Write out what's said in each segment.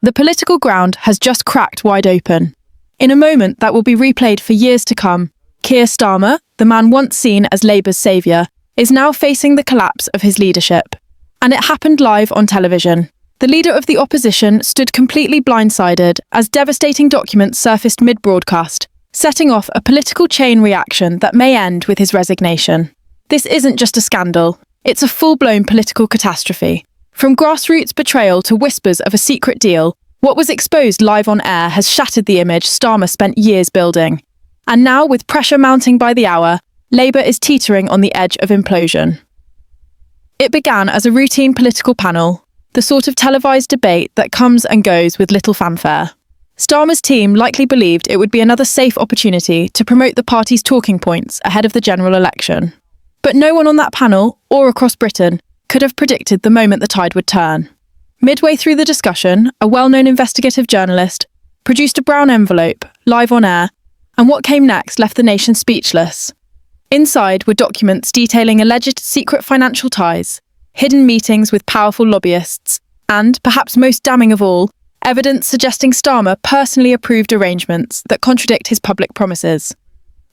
The political ground has just cracked wide open. In a moment that will be replayed for years to come, Keir Starmer, the man once seen as Labour's saviour, is now facing the collapse of his leadership. And it happened live on television. The leader of the opposition stood completely blindsided as devastating documents surfaced mid-broadcast, setting off a political chain reaction that may end with his resignation. This isn't just a scandal, it's a full-blown political catastrophe. From grassroots betrayal to whispers of a secret deal, what was exposed live on air has shattered the image Starmer spent years building. And now, with pressure mounting by the hour, Labour is teetering on the edge of implosion. It began as a routine political panel, the sort of televised debate that comes and goes with little fanfare. Starmer's team likely believed it would be another safe opportunity to promote the party's talking points ahead of the general election. But no one on that panel, or across Britain, could have predicted the moment the tide would turn. Midway through the discussion, a well-known investigative journalist produced a brown envelope, live on air, and what came next left the nation speechless. Inside were documents detailing alleged secret financial ties, hidden meetings with powerful lobbyists, and, perhaps most damning of all, evidence suggesting Starmer personally approved arrangements that contradict his public promises.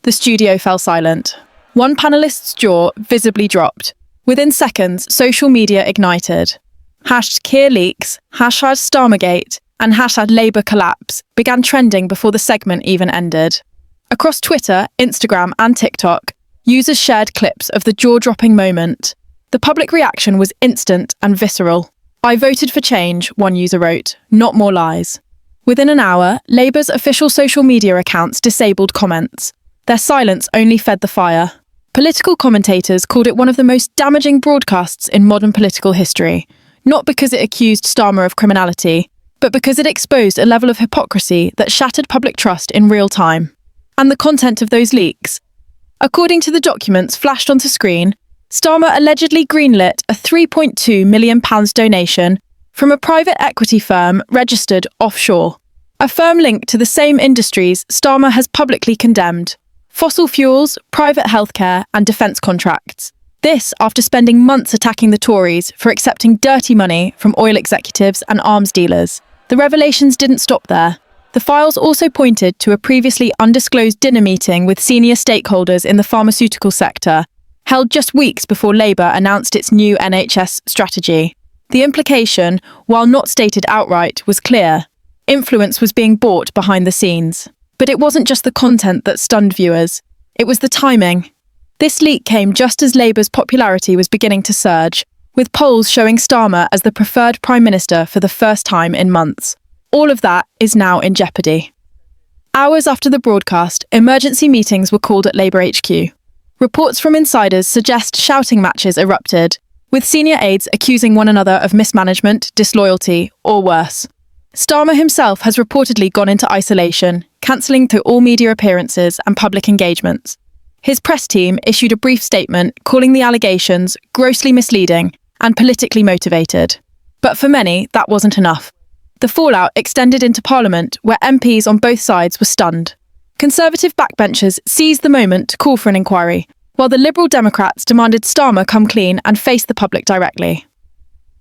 The studio fell silent. One panelist's jaw visibly dropped. Within seconds, social media ignited. #KeirLeaks, #StarmerGate, and #LabourCollapse began trending before the segment even ended. Across Twitter, Instagram, and TikTok, users shared clips of the jaw-dropping moment. The public reaction was instant and visceral. "I voted for change," one user wrote, "not more lies." Within an hour, Labour's official social media accounts disabled comments. Their silence only fed the fire. Political commentators called it one of the most damaging broadcasts in modern political history, not because it accused Starmer of criminality, but because it exposed a level of hypocrisy that shattered public trust in real time. And the content of those leaks. According to the documents flashed onto screen, Starmer allegedly greenlit a £3.2 million donation from a private equity firm registered offshore, a firm linked to the same industries Starmer has publicly condemned: fossil fuels, private healthcare, and defence contracts. This after spending months attacking the Tories for accepting dirty money from oil executives and arms dealers. The revelations didn't stop there. The files also pointed to a previously undisclosed dinner meeting with senior stakeholders in the pharmaceutical sector, held just weeks before Labour announced its new NHS strategy. The implication, while not stated outright, was clear. Influence was being bought behind the scenes. But it wasn't just the content that stunned viewers. It was the timing. This leak came just as Labour's popularity was beginning to surge, with polls showing Starmer as the preferred Prime Minister for the first time in months. All of that is now in jeopardy. Hours after the broadcast, emergency meetings were called at Labour HQ. Reports from insiders suggest shouting matches erupted, with senior aides accusing one another of mismanagement, disloyalty, or worse. Starmer himself has reportedly gone into isolation, cancelling all media appearances and public engagements. His press team issued a brief statement calling the allegations grossly misleading and politically motivated. But for many, that wasn't enough. The fallout extended into Parliament, where MPs on both sides were stunned. Conservative backbenchers seized the moment to call for an inquiry, while the Liberal Democrats demanded Starmer come clean and face the public directly.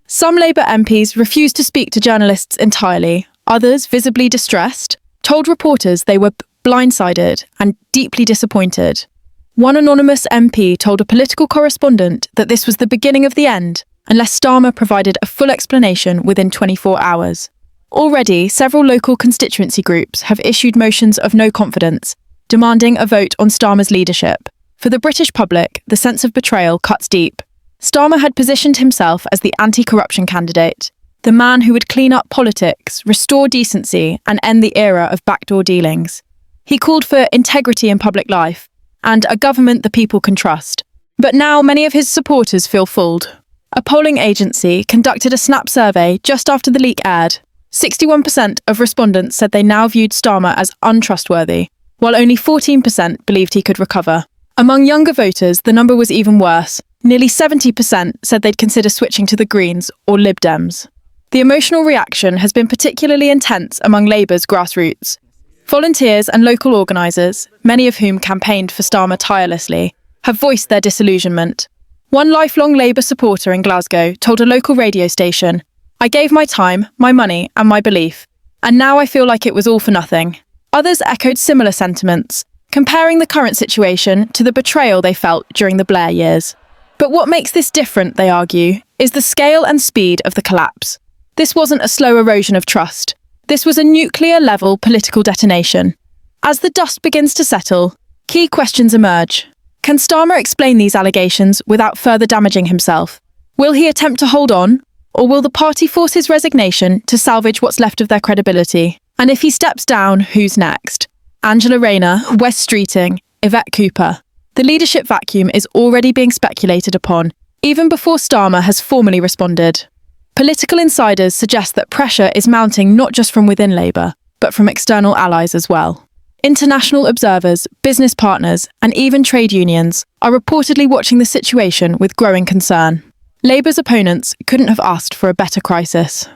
Some Labour MPs refused to speak to journalists entirely. Others, visibly distressed, told reporters they were blindsided and deeply disappointed. One anonymous MP told a political correspondent that this was the beginning of the end, unless Starmer provided a full explanation within 24 hours. Already, several local constituency groups have issued motions of no confidence, demanding a vote on Starmer's leadership. For the British public, the sense of betrayal cuts deep. Starmer had positioned himself as the anti-corruption candidate, the man who would clean up politics, restore decency, and end the era of backdoor dealings. He called for integrity in public life, and a government the people can trust. But now many of his supporters feel fooled. A polling agency conducted a snap survey just after the leak aired. 61% of respondents said they now viewed Starmer as untrustworthy, while only 14% believed he could recover. Among younger voters, the number was even worse. Nearly 70% said they'd consider switching to the Greens or Lib Dems. The emotional reaction has been particularly intense among Labour's grassroots. Volunteers and local organisers, many of whom campaigned for Starmer tirelessly, have voiced their disillusionment. One lifelong Labour supporter in Glasgow told a local radio station, I gave my time, my money, and my belief, and now I feel like it was all for nothing. Others echoed similar sentiments, comparing the current situation to the betrayal they felt during the Blair years. But what makes this different, they argue, is the scale and speed of the collapse. This wasn't a slow erosion of trust. This was a nuclear-level political detonation. As the dust begins to settle, key questions emerge. Can Starmer explain these allegations without further damaging himself? Will he attempt to hold on, or will the party force his resignation to salvage what's left of their credibility? And if he steps down, who's next? Angela Rayner, Wes Streeting, Yvette Cooper. The leadership vacuum is already being speculated upon, even before Starmer has formally responded. Political insiders suggest that pressure is mounting not just from within Labour, but from external allies as well. International observers, business partners, and even trade unions are reportedly watching the situation with growing concern. Labour's opponents couldn't have asked for a better crisis.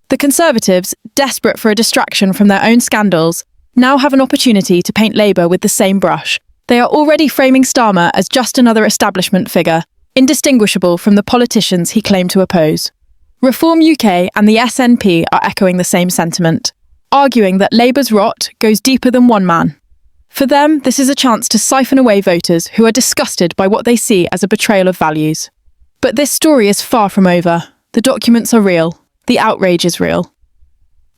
The Conservatives, desperate for a distraction from their own scandals, now have an opportunity to paint Labour with the same brush. They are already framing Starmer as just another establishment figure, indistinguishable from the politicians he claimed to oppose. Reform UK and the SNP are echoing the same sentiment, arguing that Labour's rot goes deeper than one man. For them, this is a chance to siphon away voters who are disgusted by what they see as a betrayal of values. But this story is far from over. The documents are real. The outrage is real.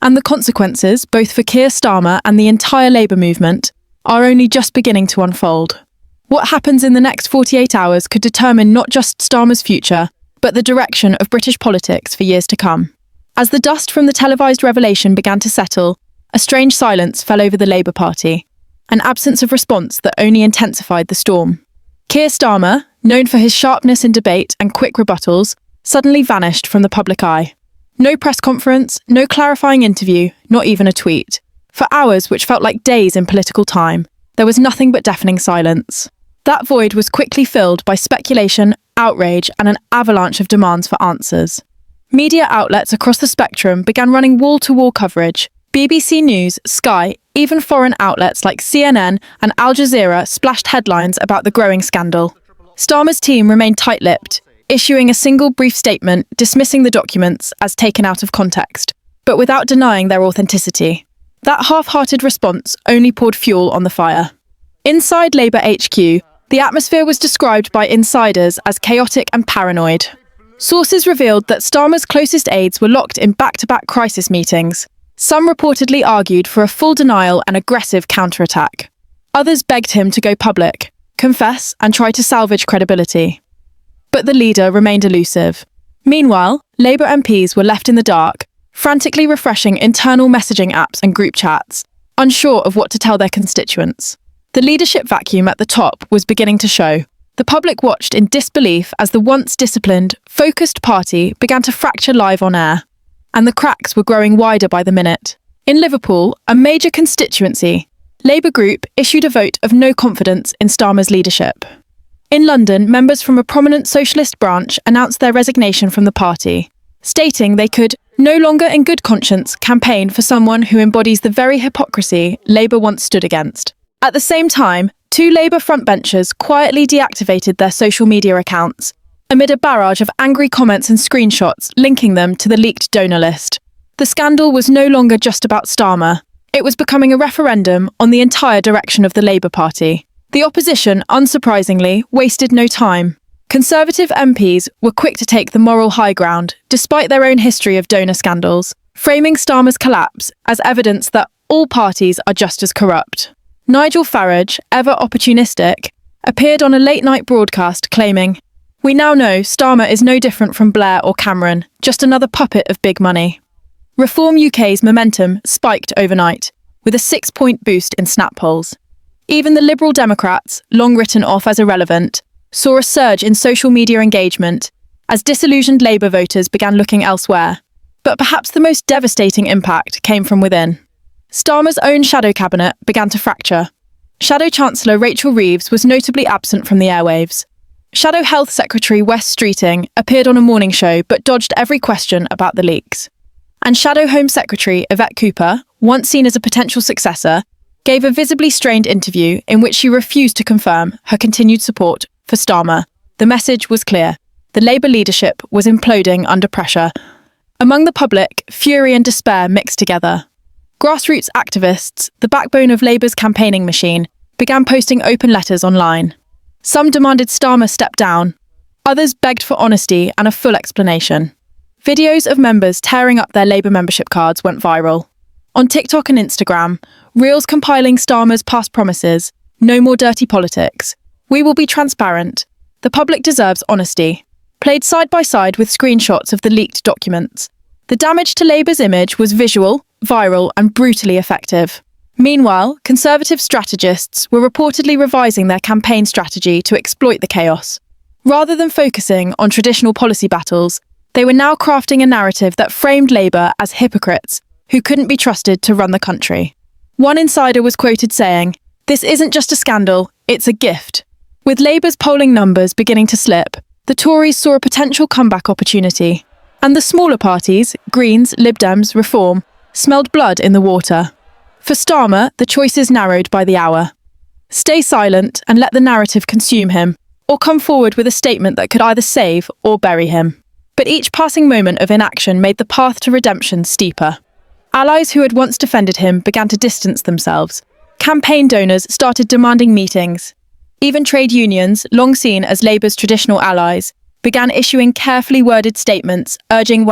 And the consequences, both for Keir Starmer and the entire Labour movement, are only just beginning to unfold. What happens in the next 48 hours could determine not just Starmer's future, but the direction of British politics for years to come. As the dust from the televised revelation began to settle, a strange silence fell over the Labour Party, an absence of response that only intensified the storm. Keir Starmer, known for his sharpness in debate and quick rebuttals, suddenly vanished from the public eye. No press conference, no clarifying interview, not even a tweet. For hours, which felt like days in political time, there was nothing but deafening silence. That void was quickly filled by speculation, outrage, and an avalanche of demands for answers. Media outlets across the spectrum began running wall-to-wall coverage. BBC News, Sky, even foreign outlets like CNN and Al Jazeera splashed headlines about the growing scandal. Starmer's team remained tight-lipped, issuing a single brief statement dismissing the documents as taken out of context, but without denying their authenticity. That half-hearted response only poured fuel on the fire. Inside Labour HQ, the atmosphere was described by insiders as chaotic and paranoid. Sources revealed that Starmer's closest aides were locked in back-to-back crisis meetings. Some reportedly argued for a full denial and aggressive counterattack. Others begged him to go public, confess, and try to salvage credibility. But the leader remained elusive. Meanwhile, Labour MPs were left in the dark, frantically refreshing internal messaging apps and group chats, unsure of what to tell their constituents. The leadership vacuum at the top was beginning to show. The public watched in disbelief as the once disciplined, focused party began to fracture live on air. And the cracks were growing wider by the minute. In Liverpool, a major constituency, Labour Group issued a vote of no confidence in Starmer's leadership. In London, members from a prominent socialist branch announced their resignation from the party, stating they could, no longer in good conscience, campaign for someone who embodies the very hypocrisy Labour once stood against. At the same time, two Labour frontbenchers quietly deactivated their social media accounts, amid a barrage of angry comments and screenshots linking them to the leaked donor list. The scandal was no longer just about Starmer. It was becoming a referendum on the entire direction of the Labour Party. The opposition, unsurprisingly, wasted no time. Conservative MPs were quick to take the moral high ground, despite their own history of donor scandals, framing Starmer's collapse as evidence that all parties are just as corrupt. Nigel Farage, ever opportunistic, appeared on a late-night broadcast claiming, "We now know Starmer is no different from Blair or Cameron, just another puppet of big money." Reform UK's momentum spiked overnight, with a 6-point boost in snap polls. Even the Liberal Democrats, long written off as irrelevant, saw a surge in social media engagement as disillusioned Labour voters began looking elsewhere. But perhaps the most devastating impact came from within. Starmer's own shadow cabinet began to fracture. Shadow Chancellor Rachel Reeves was notably absent from the airwaves. Shadow Health Secretary Wes Streeting appeared on a morning show but dodged every question about the leaks. And Shadow Home Secretary Yvette Cooper, once seen as a potential successor, gave a visibly strained interview in which she refused to confirm her continued support for Starmer. The message was clear. The Labour leadership was imploding under pressure. Among the public, fury and despair mixed together. Grassroots activists, the backbone of Labour's campaigning machine, began posting open letters online. Some demanded Starmer step down. Others begged for honesty and a full explanation. Videos of members tearing up their Labour membership cards went viral. On TikTok and Instagram, reels compiling Starmer's past promises, no more dirty politics, we will be transparent, the public deserves honesty, played side by side with screenshots of the leaked documents. The damage to Labour's image was visual, viral, and brutally effective. Meanwhile, Conservative strategists were reportedly revising their campaign strategy to exploit the chaos. Rather than focusing on traditional policy battles, they were now crafting a narrative that framed Labour as hypocrites who couldn't be trusted to run the country. One insider was quoted saying, "This isn't just a scandal, it's a gift." With Labour's polling numbers beginning to slip, the Tories saw a potential comeback opportunity. And the smaller parties, Greens, Lib Dems, Reform, smelled blood in the water. For Starmer, the choices narrowed by the hour. Stay silent and let the narrative consume him, or come forward with a statement that could either save or bury him. But each passing moment of inaction made the path to redemption steeper. Allies who had once defended him began to distance themselves. Campaign donors started demanding meetings. Even trade unions, long seen as Labour's traditional allies, began issuing carefully worded statements urging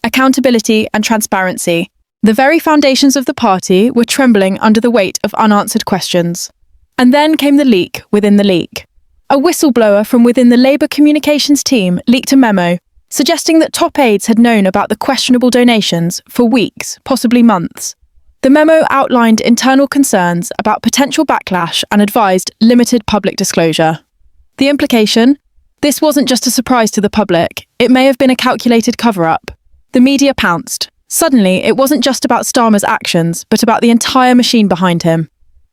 accountability and transparency. The very foundations of the party were trembling under the weight of unanswered questions. And then came the leak within the leak. A whistleblower from within the Labour communications team leaked a memo suggesting that top aides had known about the questionable donations for weeks, possibly months. The memo outlined internal concerns about potential backlash and advised limited public disclosure. The implication? This wasn't just a surprise to the public, it may have been a calculated cover-up. The media pounced. Suddenly, it wasn't just about Starmer's actions, but about the entire machine behind him.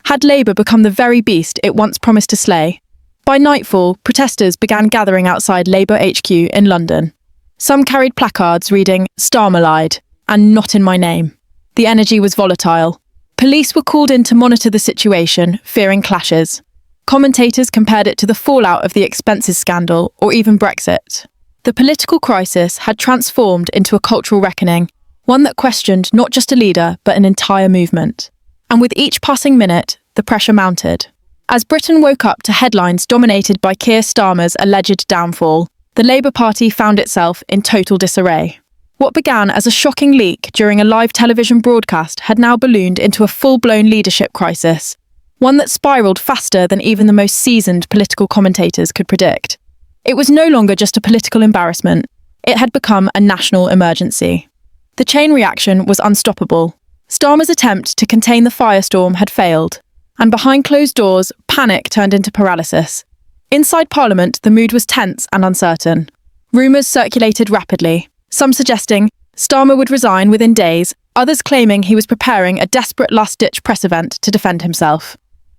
Had Labour become the very beast it once promised to slay? By nightfall, protesters began gathering outside Labour HQ in London. Some carried placards reading, "Starmer lied," and "Not in my name." The energy was volatile. Police were called in to monitor the situation, fearing clashes. Commentators compared it to the fallout of the expenses scandal or even Brexit. The political crisis had transformed into a cultural reckoning, one that questioned not just a leader, but an entire movement. And with each passing minute, the pressure mounted. As Britain woke up to headlines dominated by Keir Starmer's alleged downfall, the Labour Party found itself in total disarray. What began as a shocking leak during a live television broadcast had now ballooned into a full-blown leadership crisis, one that spiralled faster than even the most seasoned political commentators could predict. It was no longer just a political embarrassment, it had become a national emergency. The chain reaction was unstoppable. Starmer's attempt to contain the firestorm had failed, and behind closed doors, panic turned into paralysis. Inside Parliament, the mood was tense and uncertain. Rumours circulated rapidly, some suggesting Starmer would resign within days, others claiming he was preparing a desperate last-ditch press event to defend himself.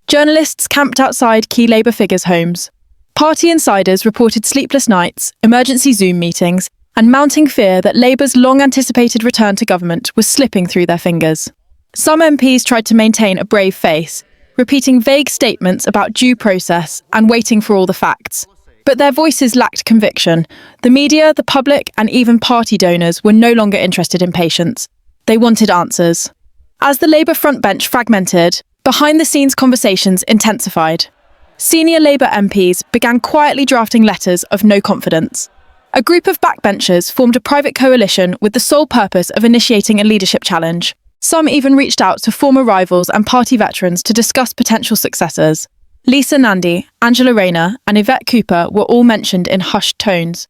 Journalists camped outside key Labour figures' homes. Party insiders reported sleepless nights, emergency Zoom meetings, and mounting fear that Labour's long-anticipated return to government was slipping through their fingers. Some MPs tried to maintain a brave face, repeating vague statements about due process and waiting for all the facts. But their voices lacked conviction. The media, the public, and even party donors were no longer interested in patience. They wanted answers. As the Labour frontbench fragmented, behind-the-scenes conversations intensified. Senior Labour MPs began quietly drafting letters of no confidence. A group of backbenchers formed a private coalition with the sole purpose of initiating a leadership challenge. Some even reached out to former rivals and party veterans to discuss potential successors. Lisa Nandy, Angela Rayner, and Yvette Cooper were all mentioned in hushed tones.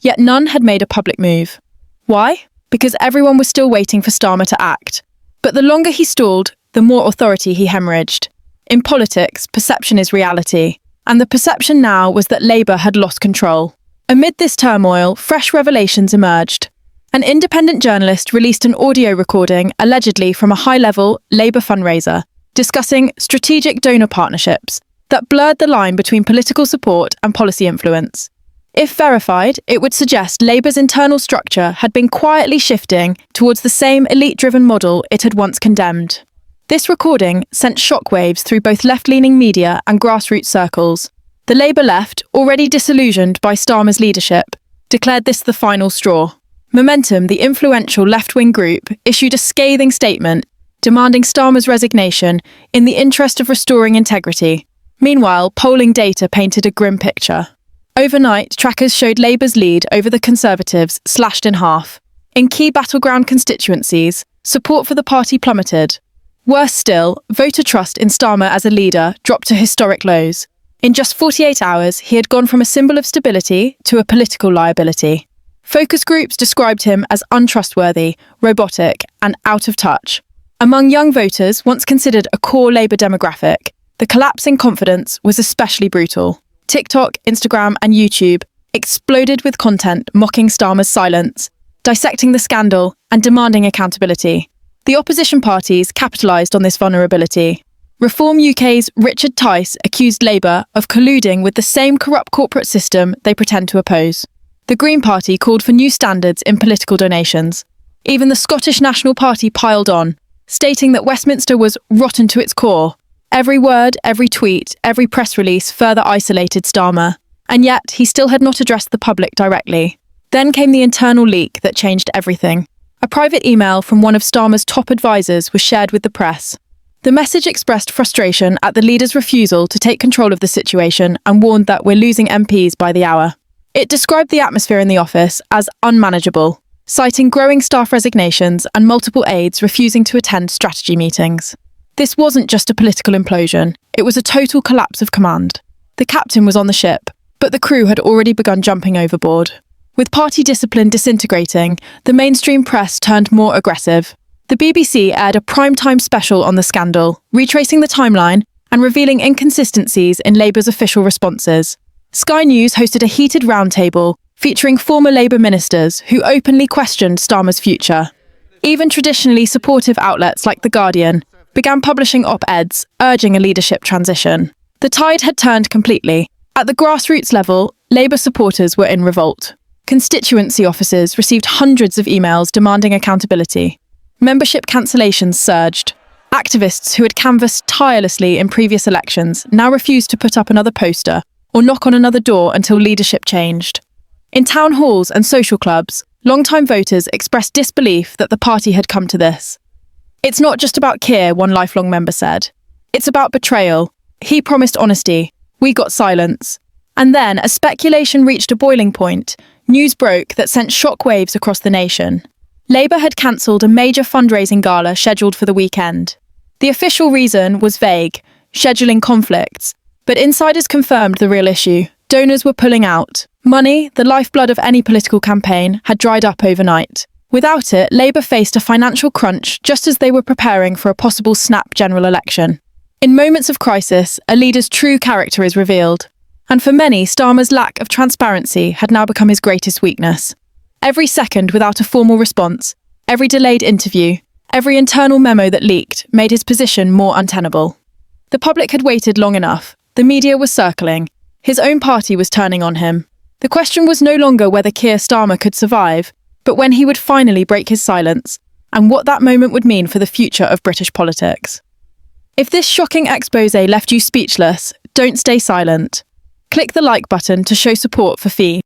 Yet none had made a public move. Why? Because everyone was still waiting for Starmer to act. But the longer he stalled, the more authority he hemorrhaged. In politics, perception is reality, and the perception now was that Labour had lost control. Amid this turmoil, fresh revelations emerged. An independent journalist released an audio recording allegedly from a high-level Labour fundraiser discussing strategic donor partnerships that blurred the line between political support and policy influence. If verified, it would suggest Labour's internal structure had been quietly shifting towards the same elite-driven model it had once condemned. This recording sent shockwaves through both left-leaning media and grassroots circles. The Labour left, already disillusioned by Starmer's leadership, declared this the final straw. Momentum, the influential left-wing group, issued a scathing statement demanding Starmer's resignation in the interest of restoring integrity. Meanwhile, polling data painted a grim picture. Overnight, trackers showed Labour's lead over the Conservatives slashed in half. In key battleground constituencies, support for the party plummeted. Worse still, voter trust in Starmer as a leader dropped to historic lows. In just 48 hours, he had gone from a symbol of stability to a political liability. Focus groups described him as untrustworthy, robotic, and out of touch. Among young voters, once considered a core Labour demographic, the collapse in confidence was especially brutal. TikTok, Instagram, and YouTube exploded with content mocking Starmer's silence, dissecting the scandal, and demanding accountability. The opposition parties capitalised on this vulnerability. Reform UK's Richard Tice accused Labour of colluding with the same corrupt corporate system they pretend to oppose. The Green Party called for new standards in political donations. Even the Scottish National Party piled on, stating that Westminster was rotten to its core. Every word, every tweet, every press release further isolated Starmer, and yet he still had not addressed the public directly. Then came the internal leak that changed everything. A private email from one of Starmer's top advisors was shared with the press. The message expressed frustration at the leader's refusal to take control of the situation and warned that we're losing MPs by the hour. It described the atmosphere in the office as unmanageable, citing growing staff resignations and multiple aides refusing to attend strategy meetings. This wasn't just a political implosion, it was a total collapse of command. The captain was on the ship, but the crew had already begun jumping overboard. With party discipline disintegrating, the mainstream press turned more aggressive. The BBC aired a primetime special on the scandal, retracing the timeline and revealing inconsistencies in Labour's official responses. Sky News hosted a heated roundtable featuring former Labour ministers who openly questioned Starmer's future. Even traditionally supportive outlets like The Guardian began publishing op-eds urging a leadership transition. The tide had turned completely. At the grassroots level, Labour supporters were in revolt. Constituency offices received hundreds of emails demanding accountability. Membership cancellations surged. Activists who had canvassed tirelessly in previous elections now refused to put up another poster or knock on another door until leadership changed. In town halls and social clubs, long-time voters expressed disbelief that the party had come to this. It's not just about Keir, one lifelong member said. It's about betrayal. He promised honesty. We got silence. And then, as speculation reached a boiling point, news broke that sent shockwaves across the nation. Labour had cancelled a major fundraising gala scheduled for the weekend. The official reason was vague, scheduling conflicts, but insiders confirmed the real issue. Donors were pulling out. Money, the lifeblood of any political campaign, had dried up overnight. Without it, Labour faced a financial crunch just as they were preparing for a possible snap general election. In moments of crisis, a leader's true character is revealed. And for many, Starmer's lack of transparency had now become his greatest weakness. Every second without a formal response, every delayed interview, every internal memo that leaked made his position more untenable. The public had waited long enough. The media was circling. His own party was turning on him. The question was no longer whether Keir Starmer could survive, but when he would finally break his silence, and what that moment would mean for the future of British politics. If this shocking expose left you speechless, don't stay silent. Click the like button to show support for Fee.